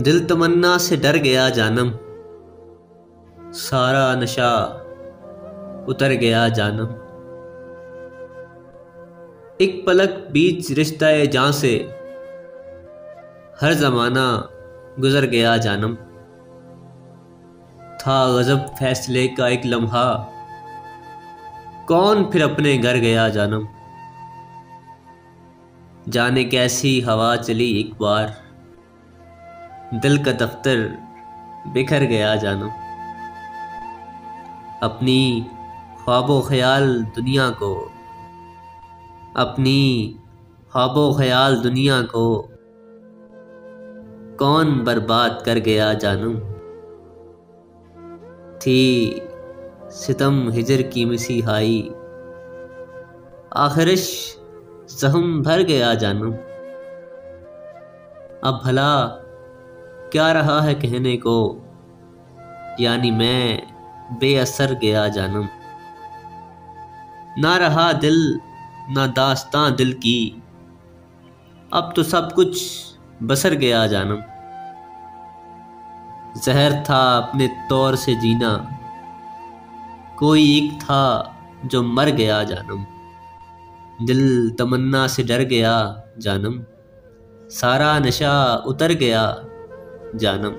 दिल तमन्ना से डर गया जानम, सारा नशा उतर गया जानम। एक पलक बीच रिश्ता जान से हर जमाना गुजर गया जानम। था गजब फैसले का एक लम्हा, कौन फिर अपने घर गया जानम। जाने कैसी हवा चली एक बार, दिल का दफ्तर बिखर गया जानम। अपनी ख्वाबो ख्याल दुनिया को, अपनी ख्वाबो ख्याल दुनिया को कौन बर्बाद कर गया जानम। थी सितम हिजर की मसीहाई, आखिरिश जख्म भर गया जानम। अब भला क्या रहा है कहने को, यानी मैं बेअसर गया जानम। ना रहा दिल ना दास्तां दिल की, अब तो सब कुछ बसर गया जानम। जहर था अपने तौर से जीना, कोई एक था जो मर गया जानम। दिल तमन्ना से डर गया जानम, सारा नशा उतर गया जानम।